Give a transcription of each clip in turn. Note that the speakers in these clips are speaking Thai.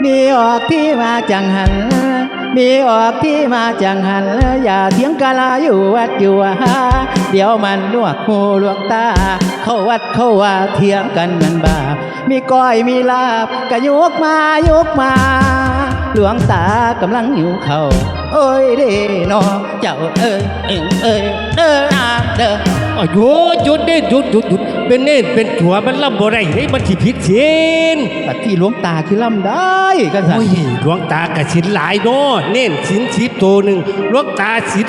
มีออกที่มาจังหันมีออกที่มาจังหันอย่าเถียงกะลาอยู่วัดอยู่ว่าเดี๋ยวมันนวกหูหลวงตาเข้าวัดเข้าว่าเถียงกันมันบาปมีก้อยมีลาบก็ยกมายกมาหลวงตากำลังหิวเขาโอ้ยเด้นอเจ้าเอ้ยเด้อเด้อหยุดเด้หยุดเป็นเน่นเป็นถั่วมันล่ำบ่ได้ให้มันสิผิดศีลแต่ที่หลวงตาคือล่ำได้กันสันหลวงตากะศีลหลายเนาะเน่นศีล10ตัวหนึ่งหลวงตาศีล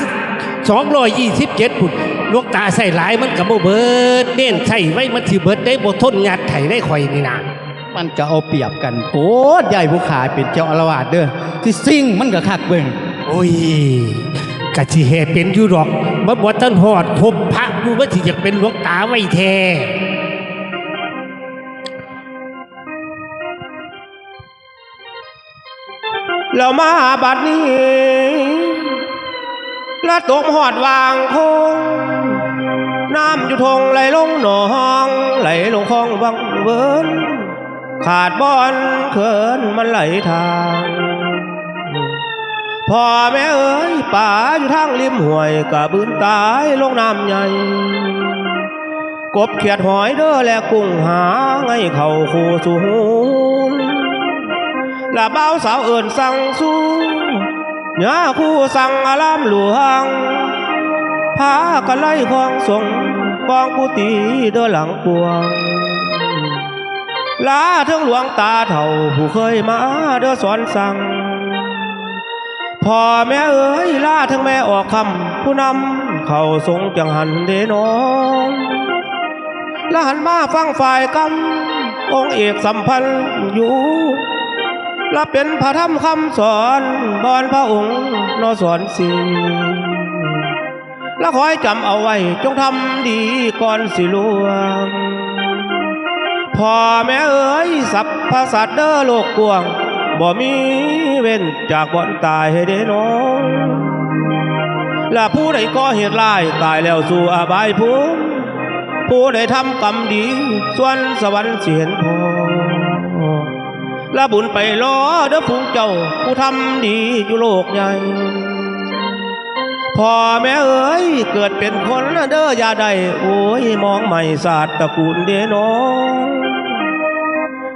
227พุ่นหลวงตาใส่หลายมันก็บ่เบิดเน่นใส่ไว้มันสิเบิดได้บ่ทนงัดไถได้ข่อยนี่นะมันก็เอาเปรียบกันโพดใหญ่ผู้ขายเป็นเจ้าอารวาสเด้อที่ซิ่งมันก็คักเบิ่งโอ้ยกะสิเฮ็ดเป็นอยู่ดอกมันบ่ทันฮอดพบพระอยู่ว่าสิอยากเป็นหลวงตาไว้แท้แล้วมาบัดนี้ละตกหอดวางคงน้ำอยู่ทงไหลลงหนองไหลลงคลองวังเวินขาดบอนเขินมันไหลทางพ่อแม่เอ๋ยป่าอยู่ทางริมห้วยกะบืนตายลงน้ำใหญ่กบเขียดหอยเด้อและกุ้งหาไงเข้าคู่สู่หูละเบาสาวเอิญสั่งสู้หญ้าคู่สั่งอารามหลวงพากันไล่คลองส่งกองกุฏิเด้อหลังปวงลาถึงหลวงตาเฒ่าผู้เคยมาเด้อสอนสั่งพ่อแม่เอ๋ยลาทั้งแม่ออกคำผู้นำเข้าทรงจังหันเดนองละหันมาฟังฝ่ายกำองค์เอกสัมพันธ์อยู่ละเป็นพระธรรมคำสอนบอนพระองค์นอสอนสีละคอยจำเอาไว้จงทำดีก่อนสิลวงพ่อแม่เอ๋ยสัพพสัตว์เด้อโลกกว้างบ่มีเว้นจากบ่อนตายให้เด้น้องและผู้ใดก่อเหตุร้ายตายแล้วสู่อบายภูมิผู้ใดทำกรรมดีส่วนสวรรค์สิเห็นพอและบุญไปล้อเด้อผู้เจ้าผู้ทำดีอยู่โลกใหญ่พ่อแม่เอ๋ยเกิดเป็นคนเด้ออย่าได้โอ้ยมองไม่ศาสตร์ตระกูลเด้น้อง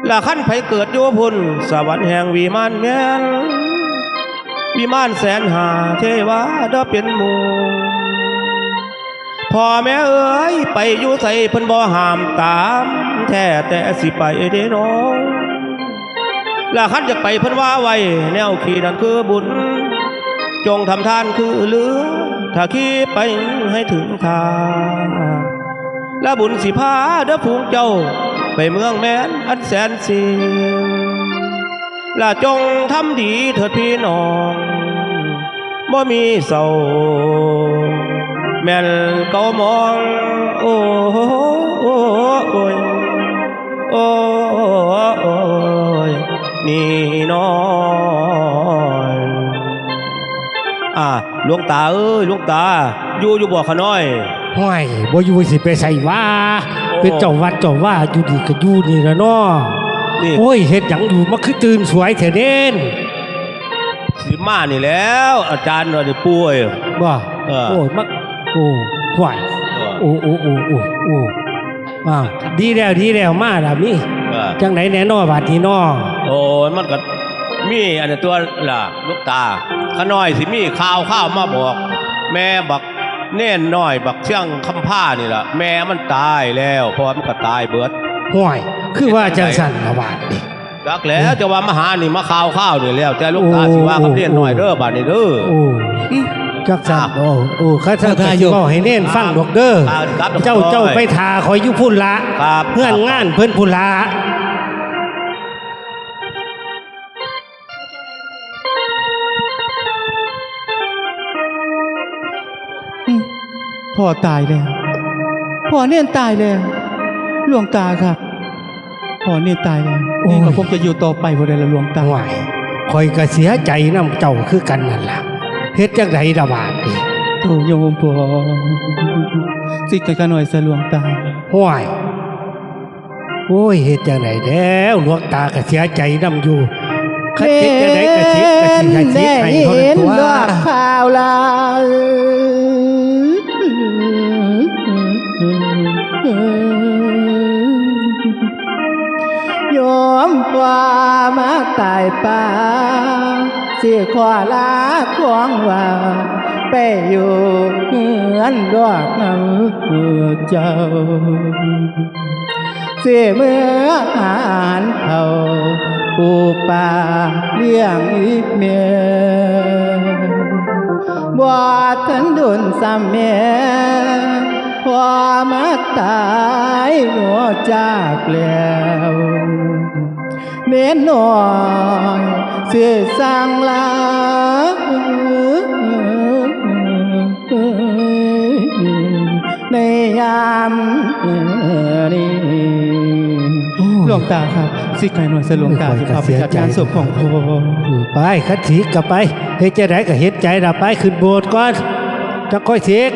ละขั้นไผเกิดโยพุนสวรรค์แห่งวิมานแม่นวิมานแสนหาเทวาเด้อเป็นหมู่พ่อแม่เอ๋ยไปอยู่ใส่เพิ่นบ่ห้ามตามแท้แต่สิไปเด้น้องละขั้นจะไปเพิ่นว่าไว้แนวขี่นั่นคือบุญจงทำทานคือเหลือถ้าขี่ไปให้ถึงทางและบุญสิพาเด้อผูงเจ้าไปเมืองแม้นอันแสนเสียงและจงทำดีเถิดพี่น้องบ่มีเศร้าแม่นเก่ามองโอ้โอ้โอ้ยโอ้โอ้ยนี่น้อยหลวงตาเอ้ยหลวงตาอยู่บ่ขะน้อยห้วยบ่อยู่สิไปใส่ว่าเป็นเจ้าวัดเจ้าว่าอยู่ดีก็อยู่นี่ละเนาะโอ้ยเฮ็ดหยังอยู่มาคือตื่นสวยแท้เด่นสิมานี่แล้วอาจารย์ว่าได้ป่วยบ่โอ้ยมักโอ้ห้วยโอ้ดีแล้วมาล่ะมีจังไหนแน่นอบาดนี้น้อโอ้ยมันก็มีอันนี้ตัวล่ะลูกตาขน้อยสิมีข่าวมาบอกแม่บักเน่นน้อยบักเชียงคำผ้านี่ล่ะแม่มันตายแล้วเพราะมันก็ตายเบิดห่วยคือว่าจังสั่นบาดนี่จักแล้วจะว่ามาหานี่มาข่าวนี่แล้วแต่ลูกตาสิว่ากับเน่นน้อยเด้อบาดนี้เด้อจักสั่นโอ้ข้าท่านก็ให้เน่นฟังดอกเด้อเจ้าไปทาคอยอยู่พุ่นละเพื่อนงานเพิ่นพุ่นละพ่อตายแล้วพ่อเน่นตายแล้วหลวงตาครับพ่อเน่นตายแล้วนี่ก็คงจะอยู่ต่อไปบ่ได้ละหลวงตาไหวคอยก็เสียใจน้ำเจ้าคือกันนั่นล่ะเฮ็ดจังไดดาบาดนี่โธ่โยมพ่อสิใจกันหน่อยซะหลวงตาห่วยโอ้ยเฮ็ดจังไดแล้วหลวงตาก็เสียใจน้ำอยู่ คันจิตจะได้กระชิกกระชิกให้จิตให้เท่านั้นตัว ดอกข่าวลายอมว่ามาตายป่าสิขอลาของว่าไปอยู่เฮือนดอกน้ำเจ้าเสียเมื่ออาหารเขาปลูกป่าเลี้ยงอีกเมียบ่ทันดุนซ้ำเมียพอมาตายหัวจากแล้วเน้นหน่อยสื่อสั่งลาในยามนี้หลวงตาครับสิไก่หน่อยเสหลวงตาที่เขาไปจัดงานศพของพ่อ ไปคันฉีกกลับไปเฮ็ดจะได้ก็เฮ็ดใจละไปขึ้นโบสถ์ก่อนจะค่อยเสก